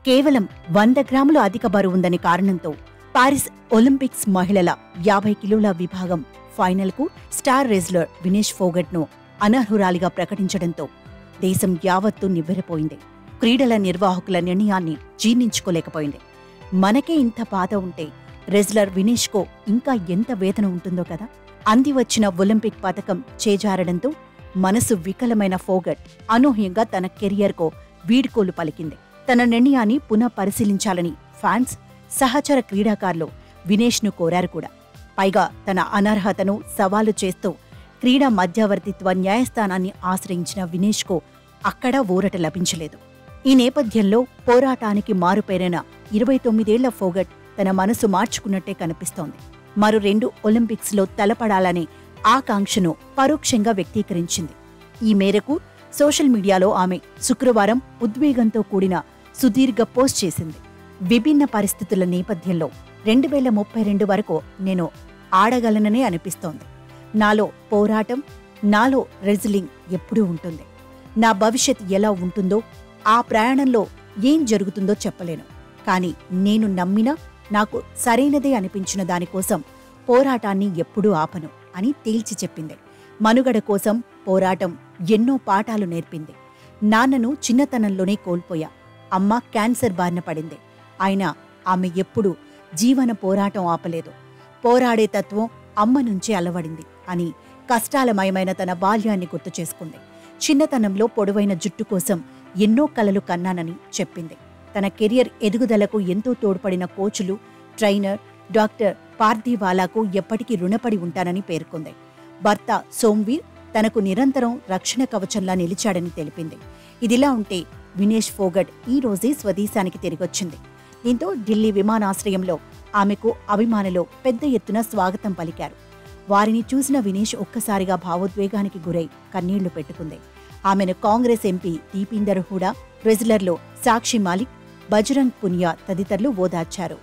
కేవలం 100 గ్రాములు అధిక బరువుందని కారణంతో పారిస్ ఒలింపిక్స్ మహిళల 50 కిలోల విభాగం ఫైనల్కు స్టార్ రెజ్లర్ వినేష్ ఫోగట్ను అనర్హురాలిగా ప్రకటించడంతో దేశం యావత్తూ నివ్వెరపోయింది. క్రీడల నిర్వాహకుల నిర్ణయాన్ని జీర్ణించుకోలేకపోయింది. మనకే ఇంత బాధ ఉంటే రెజ్లర్ వినేష్కో ఇంకా ఎంత వేదన ఉంటుందో కదా. అందివచ్చిన ఒలింపిక్ పతకం చేజారడంతో మనసు వికలమైన ఫోగట్ అనూహ్యంగా తన కెరియర్కో వీడ్కోలు పలికింది. తన నిర్ణయాన్ని పునః పరిశీలించాలని ఫ్యాన్స్, సహచర క్రీడాకారులు వినేష్ను కోరారు కూడా. పైగా తన అనర్హతను సవాలు చేస్తూ క్రీడా మధ్యవర్తిత్వ న్యాయస్థానాన్ని ఆశ్రయించిన వినేష్కు అక్కడా ఊరట లభించలేదు. ఈ నేపథ్యంలో పోరాటానికి మారుపేరైన 29 ఏళ్ల ఫోగట్ తన మనసు మార్చుకున్నట్టే కనిపిస్తోంది. మరో 2 ఒలింపిక్స్లో తలపడాలనే ఆకాంక్షను పరోక్షంగా వ్యక్తీకరించింది. ఈ మేరకు సోషల్ మీడియాలో ఆమె శుక్రవారం ఉద్వేగంతో కూడిన సుదీర్ఘ పోస్ట్ చేసింది. విభిన్న పరిస్థితుల నేపథ్యంలో 2032 వరకు నేను ఆడగలననే అనిపిస్తోంది. నాలో పోరాటం, నాలో రెజ్లింగ్ ఎప్పుడూ ఉంటుంది. నా భవిష్యత్ ఎలా ఉంటుందో, ఆ ప్రయాణంలో ఏం జరుగుతుందో చెప్పలేను. కానీ నేను నమ్మిన, నాకు సరైనదే అనిపించిన దానికోసం పోరాటాన్ని ఎప్పుడూ ఆపను అని తేల్చి చెప్పింది. మనుగడ కోసం పోరాటం ఎన్నో పాఠాలు నేర్పింది. నాన్నను చిన్నతనంలోనే కోల్పోయా. అమ్మ క్యాన్సర్ బారిన పడింది. అయినా ఆమె ఎప్పుడూ జీవన పోరాటం ఆపలేదు. పోరాడే తత్వం అమ్మ నుంచే అలవడింది అని కష్టాలమయమైన తన బాల్యాన్ని గుర్తు చేసుకుంది. చిన్నతనంలో పొడవైన జుట్టు కోసం ఎన్నో కలలు కన్నానని చెప్పింది. తన కెరియర్ ఎదుగుదలకు ఎంతో తోడ్పడిన కోచులు, ట్రైనర్ డాక్టర్ పార్థివాలాకు ఎప్పటికీ రుణపడి ఉంటానని పేర్కొంది. భర్త సోమ్వీర్ తనకు నిరంతరం రక్షణ కవచంలా నిలిచాడని తెలిపింది. ఇదిలా ఉంటే వినేష్ ఫోగట్ ఈ రోజే స్వదేశానికి తిరిగొచ్చింది. దీంతో ఢిల్లీ విమానాశ్రయంలో ఆమెకు అభిమానులు పెద్ద ఎత్తున స్వాగతం పలికారు. వారిని చూసిన వినేష్ ఒక్కసారిగా భావోద్వేగానికి గురై కన్నీళ్లు పెట్టుకుంది. ఆమెను కాంగ్రెస్ ఎంపీ దీపీందర్ హూడా, రెజ్లర్లు సాక్షి మాలిక్, బజరంగ్ పునియా తదితరులు ఓదార్చారు.